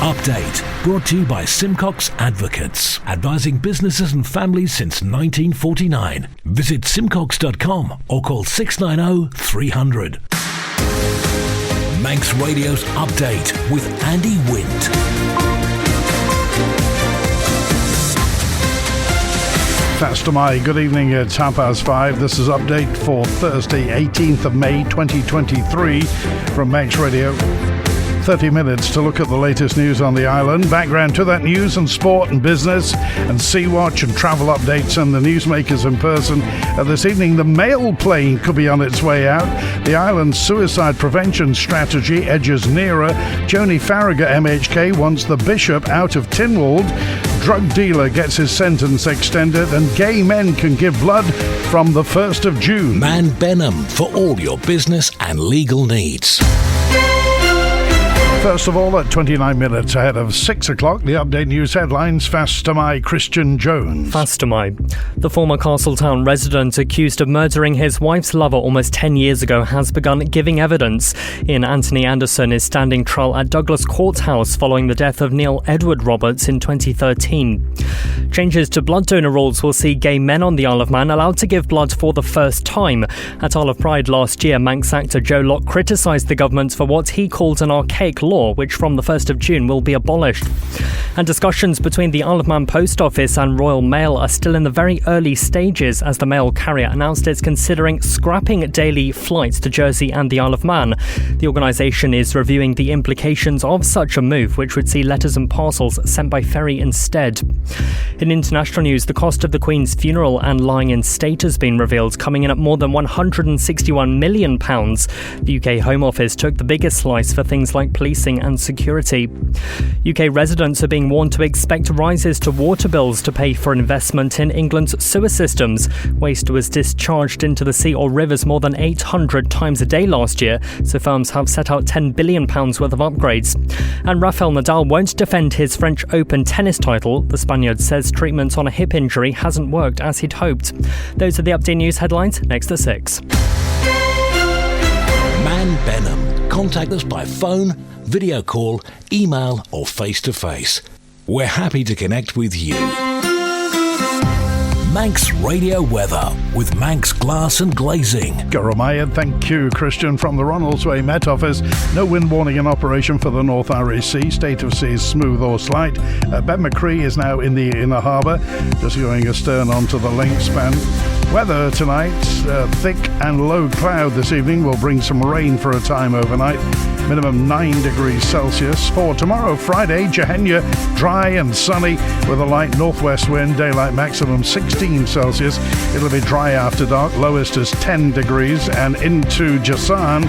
Update, brought to you by Simcox Advocates, advising businesses and families since 1949. Visit simcox.com or call 690 300. Manx Radio's Update with Andy Wint. Fastamai, good evening, it's 5:30. This is Update for Thursday, 18th of May 2023 from Manx Radio. 30 minutes to look at the latest news on the island. Background to that news and sport and business and Sea Watch and travel updates and the newsmakers in person. This evening, the mail plane could be on its way out. The island's suicide prevention strategy edges nearer. Joni Faragher, MHK, wants the bishop out of Tynwald. Drug dealer gets his sentence extended, and gay men can give blood from the 1st of June. Man Benham for all your business and legal needs. First of all, at 29 minutes ahead of 6 o'clock, the Update News headlines. Fastamai Christian Jones. Fastamai. The former Castletown resident accused of murdering his wife's lover almost 10 years ago has begun giving evidence. Ian Anthony Anderson is standing trial at Douglas Courthouse following the death of Neil Edward Roberts in 2013. Changes to blood donor rules will see gay men on the Isle of Man allowed to give blood for the first time. At Isle of Pride last year, Manx actor Joe Locke criticised the government for what he called an archaic law, which from the 1st of June will be abolished. And discussions between the Isle of Man Post Office and Royal Mail are still in the very early stages as the mail carrier announced it's considering scrapping daily flights to Jersey and the Isle of Man. The organisation is reviewing the implications of such a move, which would see letters and parcels sent by ferry instead. In international news, the cost of the Queen's funeral and lying in state has been revealed, coming in at more than £161 million. The UK Home Office took the biggest slice for things like policing and security. UK residents are being warned to expect rises to water bills to pay for investment in England's sewer systems. Waste was discharged into the sea or rivers more than 800 times a day last year, so firms have set out £10 billion worth of upgrades. And Rafael Nadal won't defend his French Open tennis title. The Spaniard says treatment on a hip injury hasn't worked as he'd hoped. Those are the Update News headlines, next at 6. Man Benham. Contact us by phone, video call, email or face-to-face. We're happy to connect with you. Manx Radio Weather with Manx Glass and Glazing. Goromaya, thank you, Christian. From the Ronaldsway Met Office, no wind warning in operation for the North Irish Sea. State of sea is smooth or slight. Ben McCree is now in the inner harbour, just going astern onto the link span. Weather tonight, thick and low cloud this evening will bring some rain for a time overnight. Minimum 9 degrees Celsius. For tomorrow, Friday, Jehenya, dry and sunny with a light northwest wind. Daylight maximum 16 Celsius. It'll be dry after dark. Lowest is 10 degrees. And into Jasan,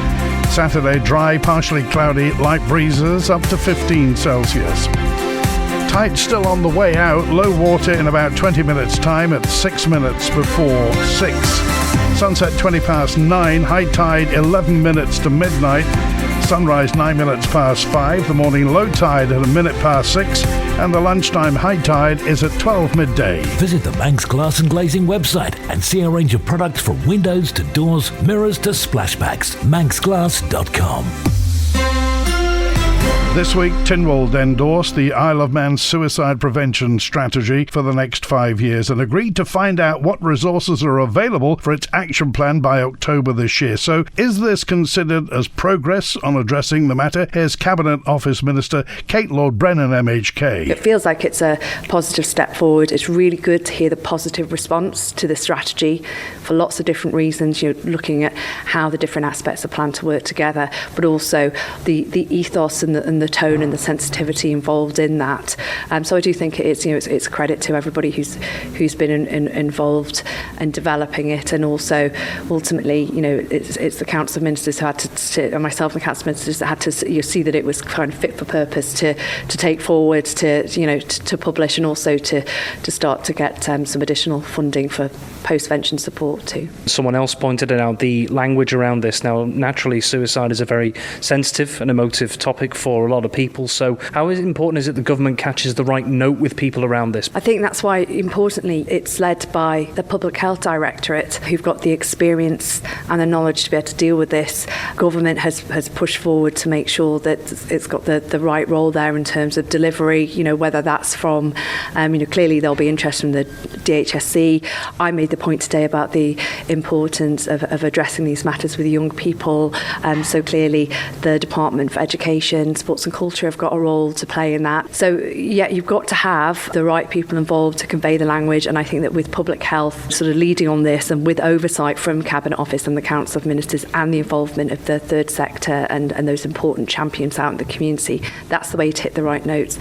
Saturday, dry, partially cloudy, light breezes up to 15 Celsius. Tide still on the way out. Low water in about 20 minutes time at 6 minutes before 6. Sunset 20 past 9. High tide 11 minutes to midnight. Sunrise 9 minutes past 5. The morning low tide at a minute past 6. And the lunchtime high tide is at 12 midday. Visit the Manx Glass and Glazing website and see a range of products from windows to doors, mirrors to splashbacks. manxglass.com. This week, Tynwald endorsed the Isle of Man suicide prevention strategy for the next 5 years and agreed to find out what resources are available for its action plan by October this year. So, is this considered as progress on addressing the matter? Here's Cabinet Office Minister Kate Lord-Brennan, MHK. It feels like it's a positive step forward. It's really good to hear the positive response to the strategy for lots of different reasons. You're looking at how the different aspects are planned to work together, but also the ethos and the tone and the sensitivity involved in that. So I do think it's a credit to everybody who's been involved in developing it, and also ultimately it's the Council of Ministers who had to sit, and myself and the Council of Ministers that had to see that it was kind of fit for purpose to take forward, to publish, and also to start to get some additional funding for post-vention support too. Someone else pointed it out, the language around this. Now, naturally, suicide is a very sensitive and emotive topic for a lot lot of people. So how important is it the government catches the right note with people around this? I think that's why, importantly, it's led by the Public Health Directorate, who've got the experience and the knowledge to be able to deal with this. Government has pushed forward to make sure that it's got the right role there in terms of delivery, whether that's from, clearly there'll be interest from the DHSC. I made the point today about the importance of addressing these matters with young people. So clearly the Department for Education, Sports and Culture have got a role to play in that. So yeah, you've got to have the right people involved to convey the language, and I think that with public health sort of leading on this and with oversight from Cabinet Office and the Council of Ministers and the involvement of the third sector and those important champions out in the community, that's the way to hit the right notes.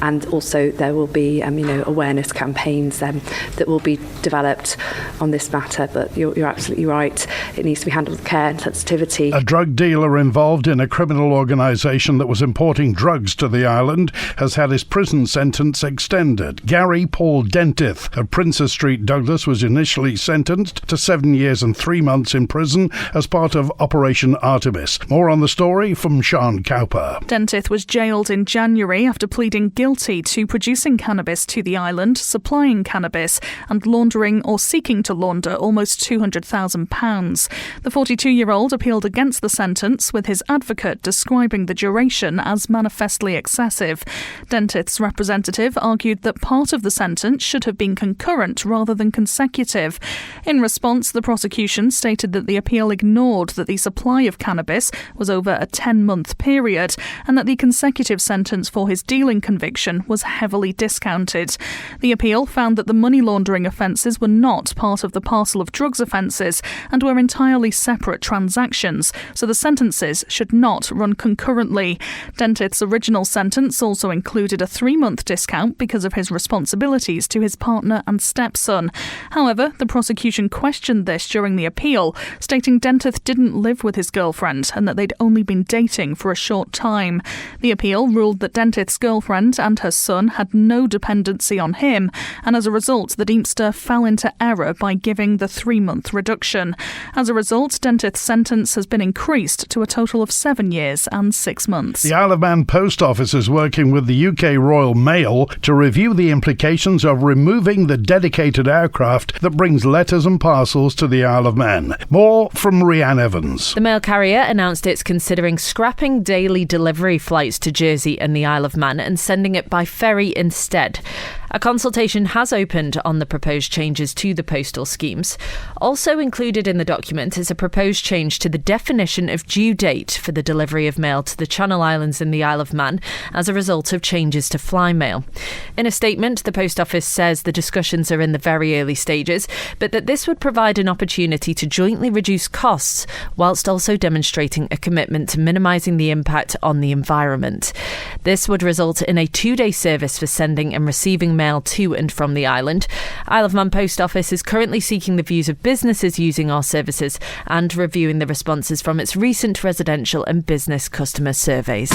And also there will be awareness campaigns that will be developed on this matter, but you're absolutely right, it needs to be handled with care and sensitivity. A drug dealer involved in a criminal organisation that was importing drugs to the island has had his prison sentence extended. Gary Paul Dentith of Princess Street, Douglas, was initially sentenced to 7 years and 3 months in prison as part of Operation Artemis. More on the story from Sean Cowper. Dentith was jailed in January after pleading guilty to producing cannabis to the island, supplying cannabis and laundering or seeking to launder almost £200,000. The 42-year-old appealed against the sentence, with his advocate describing the duration as manifestly excessive. Dentith's representative argued that part of the sentence should have been concurrent rather than consecutive. In response, the prosecution stated that the appeal ignored that the supply of cannabis was over a 10-month period and that the consecutive sentence for his dealing conviction was heavily discounted. The appeal found that the money laundering offences were not part of the parcel of drugs offences and were entirely separate transactions, so the sentences should not run concurrently. Dentith's original sentence also included a 3-month discount because of his responsibilities to his partner and stepson. However, the prosecution questioned this during the appeal, stating Dentith didn't live with his girlfriend and that they'd only been dating for a short time. The appeal ruled that Dentith's girlfriend and her son had no dependency on him, and as a result, the Deemster fell into error by giving the 3-month reduction. As a result, Dentith's sentence has been increased to a total of 7 years and 6 months. The Isle of Man Post Office is working with the UK Royal Mail to review the implications of removing the dedicated aircraft that brings letters and parcels to the Isle of Man. More from Rhiann Evans. The mail carrier announced it's considering scrapping daily delivery flights to Jersey and the Isle of Man and sending it by ferry instead. A consultation has opened on the proposed changes to the postal schemes. Also included in the document is a proposed change to the definition of due date for the delivery of mail to the Channel Islands and the Isle of Man as a result of changes to fly mail. In a statement, the Post Office says the discussions are in the very early stages, but that this would provide an opportunity to jointly reduce costs whilst also demonstrating a commitment to minimising the impact on the environment. This would result in a 2-day service for sending and receiving mail to and from the island. Isle of Man Post Office is currently seeking the views of businesses using our services and reviewing the responses from its recent residential and business customer surveys.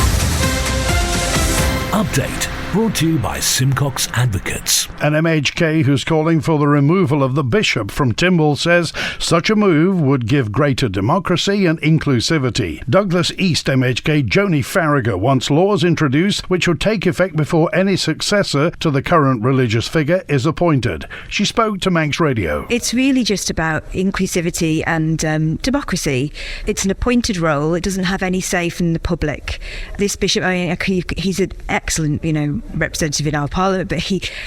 Update brought to you by Simcox Advocates. An MHK who's calling for the removal of the bishop from Tynwald says such a move would give greater democracy and inclusivity. Douglas East MHK Joni Faragher wants laws introduced which would take effect before any successor to the current religious figure is appointed. She spoke to Manx Radio. It's really just about inclusivity and democracy. It's an appointed role. It doesn't have any say from the public. This bishop, he's an excellent, representative in our parliament,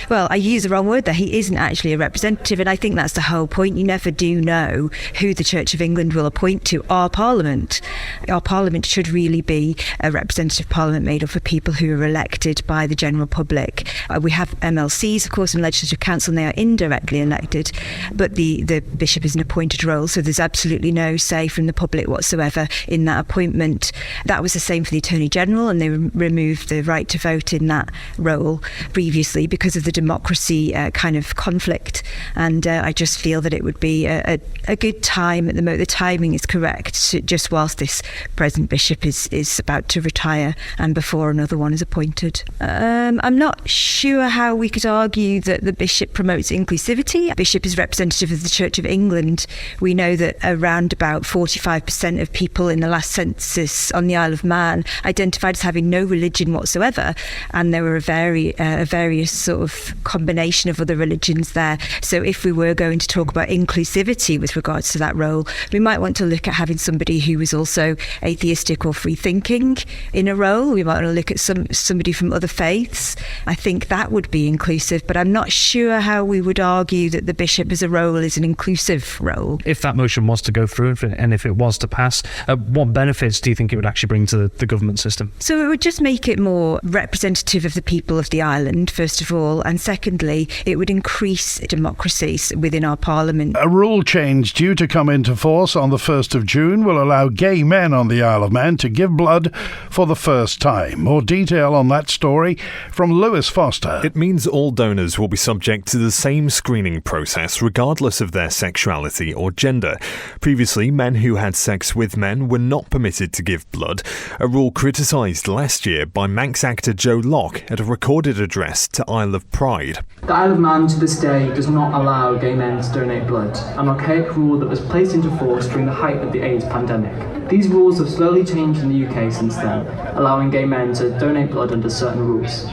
but I use the wrong word there. He isn't actually a representative, and I think that's the whole point. You never do know who the Church of England will appoint to our parliament. Our parliament should really be a representative parliament made up of people who are elected by the general public. We have MLCs, of course, and Legislative Council, and they are indirectly elected, but the bishop is an appointed role, so there's absolutely no say from the public whatsoever in that appointment. That was the same for the Attorney General, and they removed the right to vote in that role previously because of the democracy kind of conflict. And I just feel that it would be a good time at the moment. The timing is correct, just whilst this present bishop is about to retire and before another one is appointed. I'm not sure how we could argue that the bishop promotes inclusivity. Bishop is representative of the Church of England. We know that around about 45% of people in the last census on the Isle of Man identified as having no religion whatsoever, and there were a various sort of combination of other religions there. So if we were going to talk about inclusivity with regards to that role, we might want to look at having somebody who was also atheistic or free-thinking in a role. We might want to look at somebody from other faiths. I think that would be inclusive, but I'm not sure how we would argue that the bishop as a role is an inclusive role. If that motion was to go through and if it was to pass, what benefits do you think it would actually bring to the government system? So it would just make it more representative of the people of the island, first of all, and secondly, it would increase democracy within our parliament. A rule change due to come into force on the 1st of June will allow gay men on the Isle of Man to give blood for the first time. More detail on that story from Lewis Foster. It means all donors will be subject to the same screening process regardless of their sexuality or gender. Previously, men who had sex with men were not permitted to give blood, a rule criticised last year by Manx actor Joe Locke at a recorded address to Isle of Pride. The Isle of Man to this day does not allow gay men to donate blood, an archaic rule that was placed into force during the height of the AIDS pandemic. These rules have slowly changed in the UK since then, allowing gay men to donate blood under certain rules,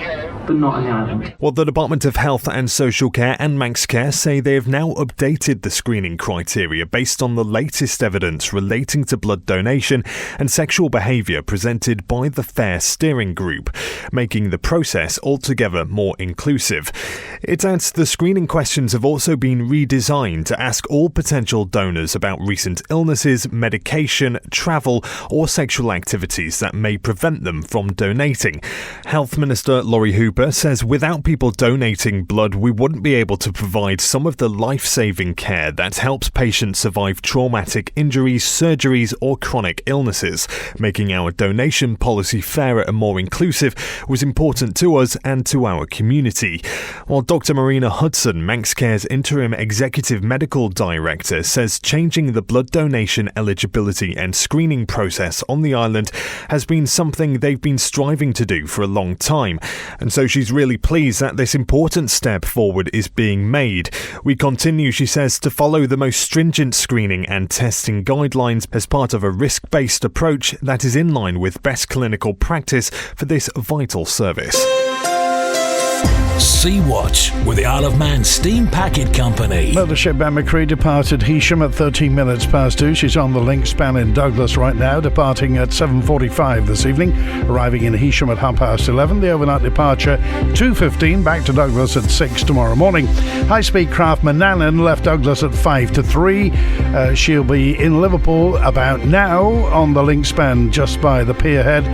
but not on the island. Well, the Department of Health and Social Care and Manx Care say they have now updated the screening criteria based on the latest evidence relating to blood donation and sexual behaviour presented by the FAIR steering group, making the process altogether more inclusive. It adds the screening questions have also been redesigned to ask all potential donors about recent illnesses, medication, travel or sexual activities that may prevent them from donating. Health Minister Laurie Hooper says without people donating blood, we wouldn't be able to provide some of the life-saving care that helps patients survive traumatic injuries, surgeries or chronic illnesses. Making our donation policy fairer and more inclusive was important to us and to our community. While Dr. Marina Hudson, Manx Care's interim executive medical director, says changing the blood donation eligibility and screening process on the island has been something they've been striving to do for a long time, and so she's really pleased that this important step forward is being made. We continue, she says, to follow the most stringent screening and testing guidelines as part of a risk-based approach that is in line with best clinical practice for this vital service. Sea Watch with the Isle of Man Steam Packet Company. Mothership Ben McCree departed Heysham at 13 minutes past 2. She's on the link span in Douglas right now, departing at 7:45 this evening, arriving in Heysham at 11:30. The overnight departure 2:15, back to Douglas at 6 tomorrow morning. High-speed craft Manannan left Douglas at 5 to 3. She'll be in Liverpool about now on the link span just by the pierhead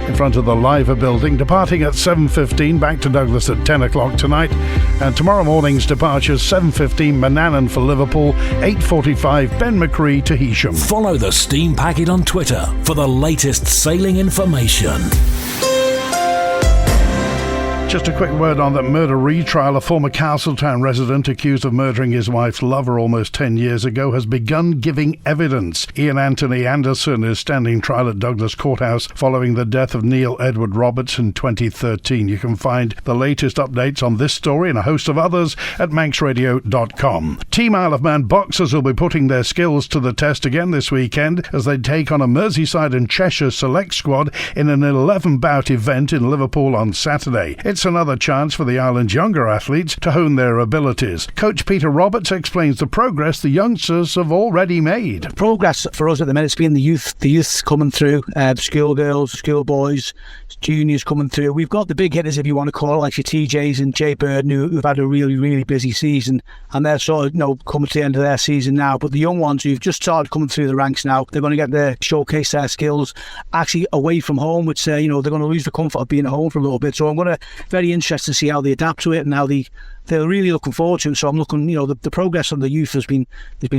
in front of the Liver building, departing at 7:15, back to Douglas at 10 o'clock tonight. And tomorrow morning's departures 7:15 Manannan for Liverpool, 8:45 Ben McCree to Heysham. Follow the Steam Packet on Twitter for the latest sailing information. Just a quick word on that murder retrial. A former Castletown resident accused of murdering his wife's lover almost 10 years ago has begun giving evidence. Ian Anthony Anderson is standing trial at Douglas Courthouse following the death of Neil Edward Roberts in 2013. You can find the latest updates on this story and a host of others at manxradio.com. Team Isle of Man boxers will be putting their skills to the test again this weekend as they take on a Merseyside and Cheshire select squad in an 11-bout event in Liverpool on Saturday. It's another chance for the island's younger athletes to hone their abilities. Coach Peter Roberts explains the progress the youngsters have already made. Progress for us at the minute has been the youths coming through, the schoolgirls, schoolboys, juniors coming through. We've got the big hitters, if you want to call it, like your TJs and Jay Burden, who've had a really, really busy season, and they're sort of, coming to the end of their season now. But the young ones who've just started coming through the ranks now, they're going to get to showcase their skills actually away from home, which they're going to lose the comfort of being at home for a little bit. So I'm going to very interested to see how they adapt to it and how they're really looking forward to it. So I'm looking, the progress of the youth has been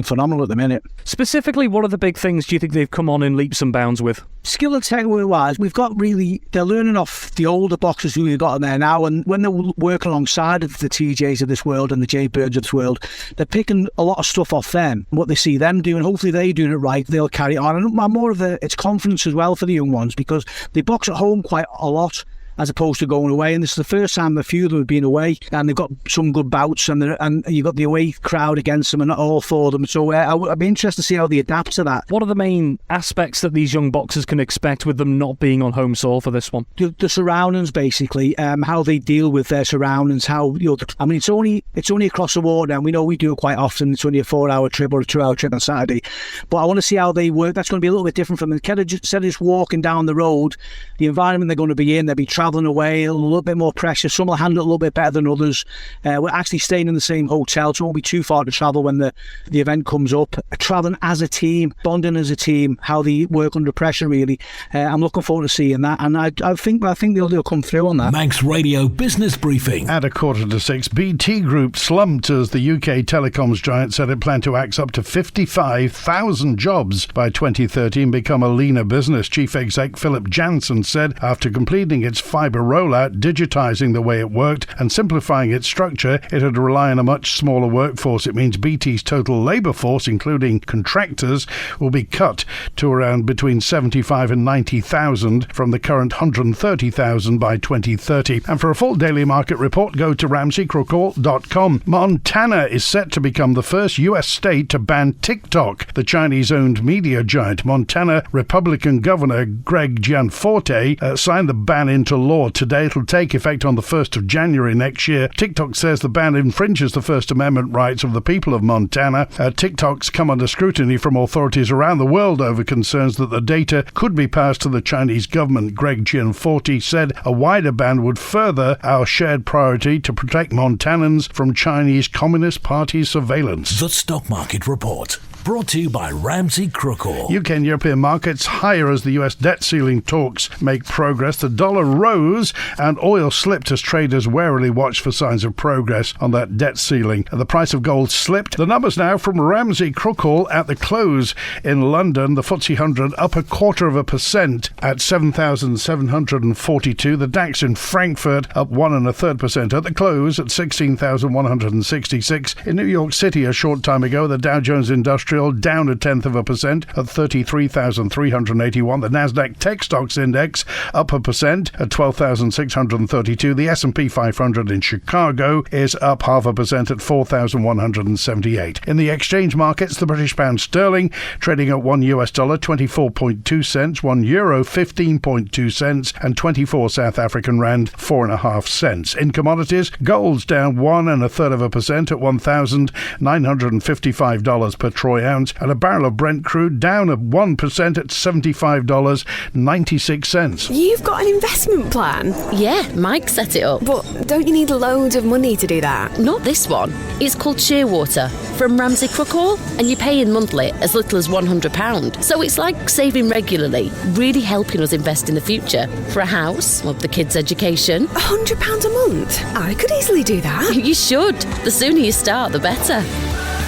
phenomenal at the minute. Specifically, what are the big things do you think they've come on in leaps and bounds with? Skill and tech-wise, we've got they're learning off the older boxers who we've got in there now, and when they work alongside of the TJs of this world and the J Birds of this world, they're picking a lot of stuff off them, what they see them do, and hopefully they're doing it right, they'll carry it on. And it's confidence as well for the young ones, because they box at home quite a lot, as opposed to going away. And this is the first time a few of them have been away, and they've got some good bouts, and you've got the away crowd against them and not all for them. So I'd be interested to see how they adapt to that. What are the main aspects that these young boxers can expect with them not being on home soil for this one? The surroundings, basically, how they deal with their surroundings, it's only across the water, and we know we do it quite often. It's only a 4-hour trip or a 2-hour trip on Saturday. But I want to see how they work. That's going to be a little bit different from them. Instead of just walking down the road, the environment they're going to be in, they'll be travelling away, a little bit more pressure. Some will handle it a little bit better than others. We're actually staying in the same hotel, so it won't be too far to travel when the event comes up. Travelling as a team, bonding as a team, how they work under pressure, really. I'm looking forward to seeing that, and I think they'll come through on that. Manx Radio Business Briefing. At 5:45, BT Group slumped as the UK telecoms giant said it planned to axe up to 55,000 jobs by 2030 and become a leaner business. Chief Exec Philip Jansen said after completing its fibre rollout, digitising the way it worked and simplifying its structure, it had to rely on a much smaller workforce. It means BT's total labour force, including contractors, will be cut to around between 75 and 90,000 from the current 130,000 by 2030. And for a full daily market report, go to ramseycrookall.com. Montana is set to become the first US state to ban TikTok. The Chinese-owned media giant Montana Republican Governor Greg Gianforte signed the ban into law today. It'll take effect on the 1st of January next year. TikTok says the ban infringes the First Amendment rights of the people of Montana. TikTok's come under scrutiny from authorities around the world over concerns that the data could be passed to the Chinese government. Greg Gianforte said a wider ban would further our shared priority to protect Montanans from Chinese Communist Party surveillance. The Stock Market Report. Brought to you by Ramsey Crookall. UK and European markets higher as the US debt ceiling talks make progress. The dollar rose and oil slipped as traders warily watched for signs of progress on that debt ceiling. The price of gold slipped. The numbers now from Ramsey Crookall at the close in London. The FTSE 100 up 0.25% at 7,742. The DAX in Frankfurt up 1.33% at the close at 16,166. In New York City a short time ago, the Dow Jones Industrial down 0.1% at 33,381. The Nasdaq Tech Stocks Index up 1% at 12,632. The S&P 500 in Chicago is up 0.5% at 4,178. In the exchange markets, the British pound sterling trading at $1 24.2 cents, €1 15.2 cents, and 24 South African rand 4.5 cents. In commodities, gold's down 1.33% at $1,955 per troy ounce, and a barrel of Brent crude down 1% at $75.96. You've got an investment plan? Yeah, Mike set it up. But don't you need loads of money to do that? Not this one. It's called Shearwater from Ramsey Crookall, and you pay in monthly as little as £100. So it's like saving regularly, really helping us invest in the future for a house, or the kids' education. £100 a month? I could easily do that. You should. The sooner you start, the better.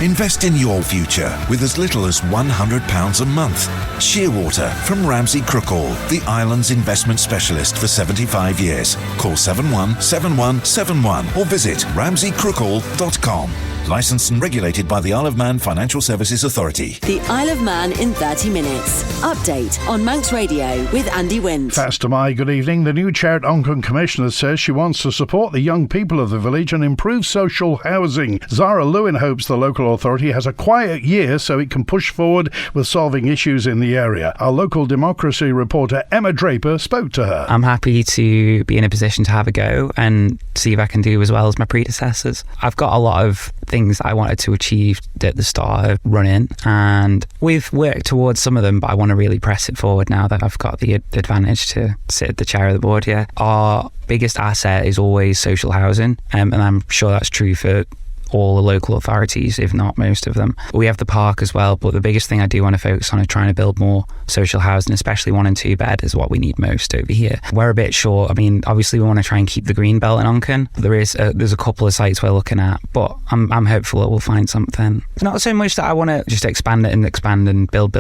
Invest in your future with as little as £100 a month. Shearwater from Ramsey Crookall, the island's investment specialist for 75 years. Call 717171 or visit ramseycrookall.com. Licensed and regulated by the Isle of Man Financial Services Authority. The Isle of Man in 30 minutes. Update on Manx Radio with Andy Wint. Fast to my good evening. The new chair at Onchan Commissioner says she wants to support the young people of the village and improve social housing. Zara Lewin hopes the local authority has a quiet year so it can push forward with solving issues in the area. Our local democracy reporter Emma Draper spoke to her. I'm happy to be in a position to have a go and see if I can do as well as my predecessors. I've got a lot of things I wanted to achieve at the start of running, and we've worked towards some of them, but I want to really press it forward now that I've got the advantage to sit at the chair of the board here. Our biggest asset is always social housing, and I'm sure that's true for all the local authorities, if not most of them. We have the park as well, but the biggest thing I do want to focus on is trying to build more social housing, especially 1 and 2 bed is what we need most over here. We're a bit short. I mean, obviously we want to try and keep the green belt in Onchan. There's a couple of sites we're looking at, but I'm hopeful that we'll find something. Not so much that I want to just expand and build,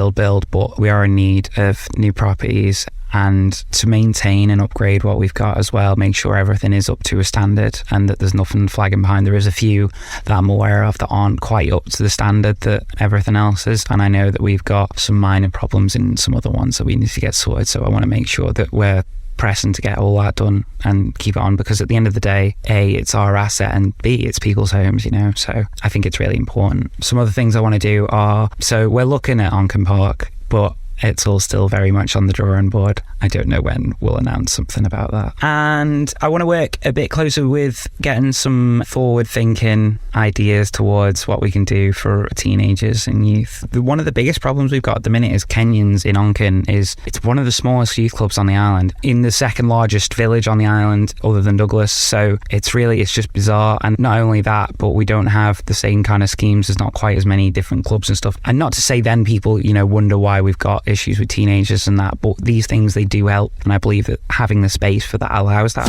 but we are in need of new properties and to maintain and upgrade what we've got as well, make sure everything is up to a standard and that there's nothing flagging behind. There is a few that I'm aware of that aren't quite up to the standard that everything else is, and I know that we've got some minor problems in some other ones that we need to get sorted, so I want to make sure that we're pressing to get all that done and keep it on, because at the end of the day, A, it's our asset, and B, it's people's homes, so I think it's really important. Some other things I want to do are, so we're looking at Onchan Park, but it's all still very much on the drawing board. I don't know when we'll announce something about that. And I want to work a bit closer with getting some forward-thinking ideas towards what we can do for teenagers and youth. One of the biggest problems we've got at the minute is Kenyans in Onchan. It's one of the smallest youth clubs on the island, in the second largest village on the island other than Douglas. So it's just bizarre. And not only that, but we don't have the same kind of schemes. There's not quite as many different clubs and stuff. And not to say then people, wonder why we've got issues with teenagers and that, but these things, they do help, and I believe that having the space for that allows that.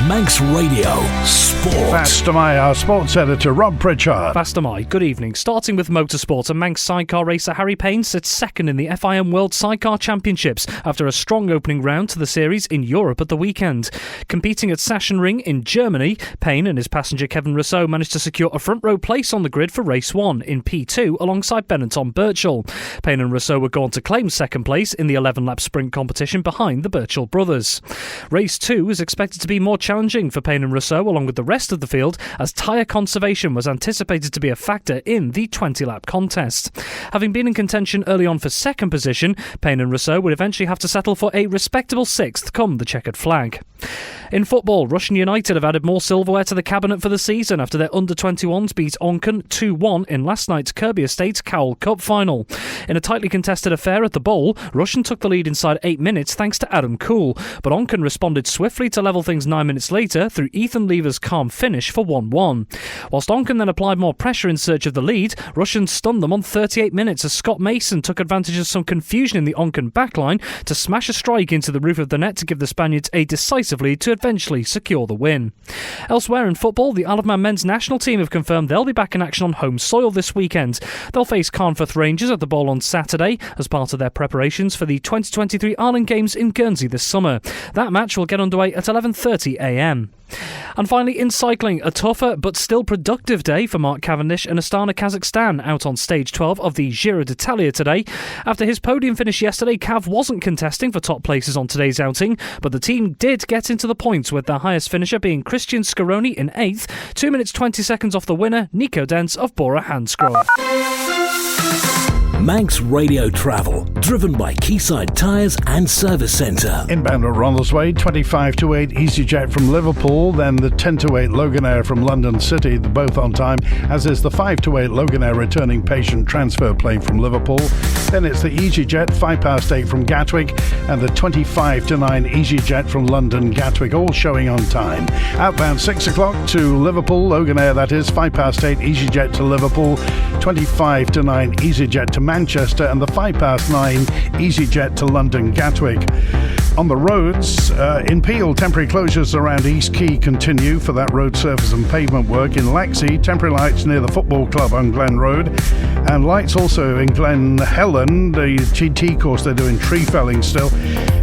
Manx Radio Sport. Fast am I, our sports editor Rob Pritchard. Fast am I. Good evening. Starting with motorsport, and Manx sidecar racer Harry Payne sits second in the FIM World Sidecar Championships after a strong opening round to the series in Europe at the weekend. Competing at Sachsenring in Germany, Payne and his passenger Kevin Rousseau managed to secure a front row place on the grid for race 1 in P2 alongside Benetton Birchall. Payne and Rousseau were gone to claim second place in the 11-lap sprint competition behind the Birchall brothers. Race 2 is expected to be more challenging for Payne and Rousseau along with the rest of the field, as tyre conservation was anticipated to be a factor in the 20-lap contest. Having been in contention early on for second position, Payne and Rousseau would eventually have to settle for a respectable 6th come the checkered flag. In football, Russian United have added more silverware to the cabinet for the season after their under-21s beat Onchan 2-1 in last night's Kirby Estates Cowell Cup final. In a tightly contested affair at the Bowl, Russian took the lead inside 8 minutes thanks to Adam Cool, but Onchan responded swiftly to level things 9 minutes later through Ethan Lever's calm finish for 1-1. Whilst Onchan then applied more pressure in search of the lead, Russian stunned them on 38 minutes as Scott Mason took advantage of some confusion in the Onchan backline to smash a strike into the roof of the net to give the Spaniards a decisive lead to eventually secure the win. Elsewhere in football, the Isle of Man men's national team have confirmed they'll be back in action on home soil this weekend. They'll face Carnforth Rangers at the Bowl on Saturday as part of their preparations for the 2023 Ireland Games in Guernsey this summer. That match will get underway at 11:30am. And finally, in cycling, a tougher but still productive day for Mark Cavendish and Astana Kazakhstan out on stage 12 of the Giro d'Italia today. After his podium finish yesterday, Cav wasn't contesting for top places on today's outing, but the team did get into the points, with their highest finisher being Christian Scaroni in 8th, 2 minutes 20 seconds off the winner, Nico Dents of Bora Hansgrohe. Manx Radio Travel, driven by Quayside Tyres and Service Centre. Inbound at Ronaldsway, 25-8 EasyJet from Liverpool, then the 10-8 Loganair from London City, both on time, as is the 5-8 Loganair returning patient transfer plane from Liverpool. Then it's the EasyJet 8:05 from Gatwick and the 25-9 EasyJet from London Gatwick, all showing on time. Outbound 6 o'clock to Liverpool, Loganair that is, 8:05 EasyJet to Liverpool, 25-9 EasyJet to Manchester, and the 9:05 EasyJet to London Gatwick. On the roads, in Peel, temporary closures around East Quay continue for that road surface and pavement work. In Laxey, temporary lights near the football club on Glen Road, and lights also in Glen Helen, the TT course. They're doing tree felling still,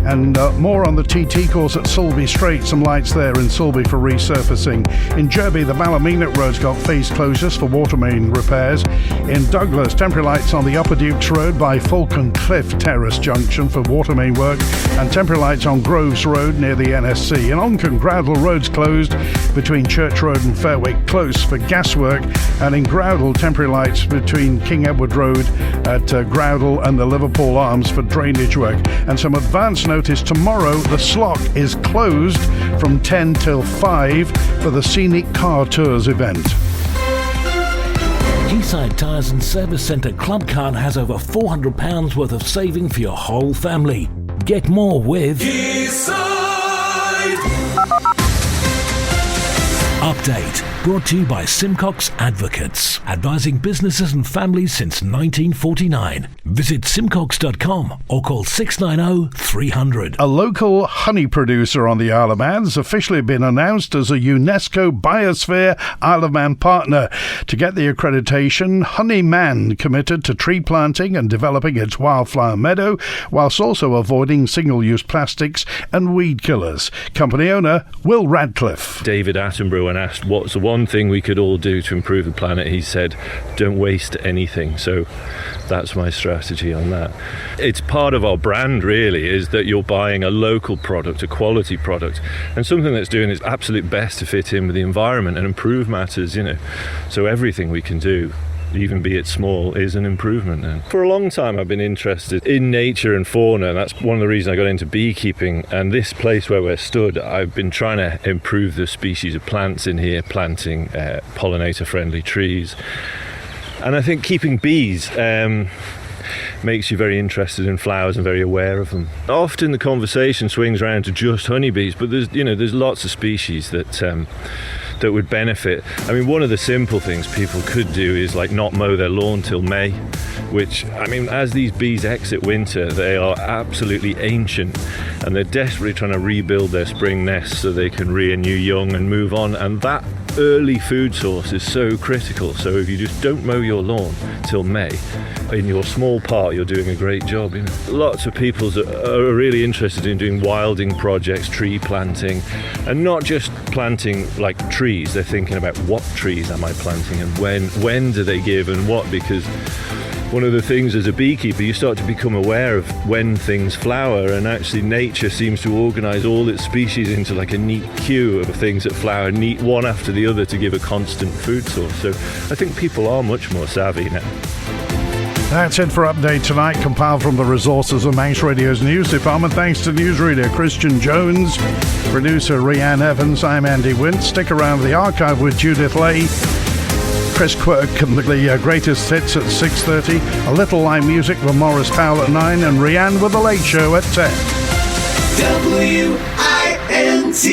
and more on the TT course at Sulby Strait, some lights there in Sulby for resurfacing. In Derby, the Ballymena Road's got phase closures for water main repairs. In Douglas, temporary lights on the Upper Dukes Road by Falcon Cliff Terrace Junction for water main work, and temporary lights on Groves Road near the NSC. In Onchan, Groudle Road's closed between Church Road and Fairwick Close for gas work, and in Groudle, temporary lights between King Edward Road at Groudle and the Liverpool Arms for drainage work. And some advance notice: tomorrow the Slock is closed from 10 till 5 for the Scenic Car Tours event. Quayside Tyres and Service Centre Club Card has over £400 worth of saving for your whole family. Get more with Quayside. Up Update, brought to you by Simcox Advocates, advising businesses and families since 1949. Visit simcox.com or call 690 300. A local honey producer on the Isle of Man has officially been announced as a UNESCO Biosphere Isle of Man partner. To get the accreditation, Honeyman committed to tree planting and developing its wildflower meadow, whilst also avoiding single-use plastics and weed killers. Company owner Will Radcliffe. David Attenborough, when asked what's the one thing we could all do to improve the planet, he said, don't waste anything. So that's my strategy on that. It's part of our brand, really, is that you're buying a local product, a quality product, and something that's doing its absolute best to fit in with the environment and improve matters, So everything we can do, even be it small, is an improvement. And for a long time I've been interested in nature and fauna, and that's one of the reasons I got into beekeeping. And this place where we're stood, I've been trying to improve the species of plants in here, planting pollinator friendly trees. And I think keeping bees makes you very interested in flowers and very aware of them. Often the conversation swings around to just honeybees, but there's lots of species that would benefit. I mean, one of the simple things people could do is like not mow their lawn till May, which, I mean, as these bees exit winter, they are absolutely ancient and they're desperately trying to rebuild their spring nests so they can rear new young and move on, and that early food source is so critical. So if you just don't mow your lawn till May, in your small part, you're doing a great job. Lots of people are really interested in doing wilding projects, tree planting, and not just planting like trees. They're thinking about what trees am I planting and when do they give and what, because one of the things as a beekeeper, you start to become aware of when things flower, and actually nature seems to organise all its species into like a neat queue of things that flower neat one after the other to give a constant food source. So I think people are much more savvy now. That's it for Update tonight, compiled from the resources of Manx Radio's news department. Thanks to newsreader Christian Jones, producer Rhiann Evans. I'm Andy Wint. Stick around for the archive with Judith Lay, Chris Quirk and the greatest hits at 6:30, a little live music from Morris Powell at 9, and Rhiann with the Late Show at 10. WINT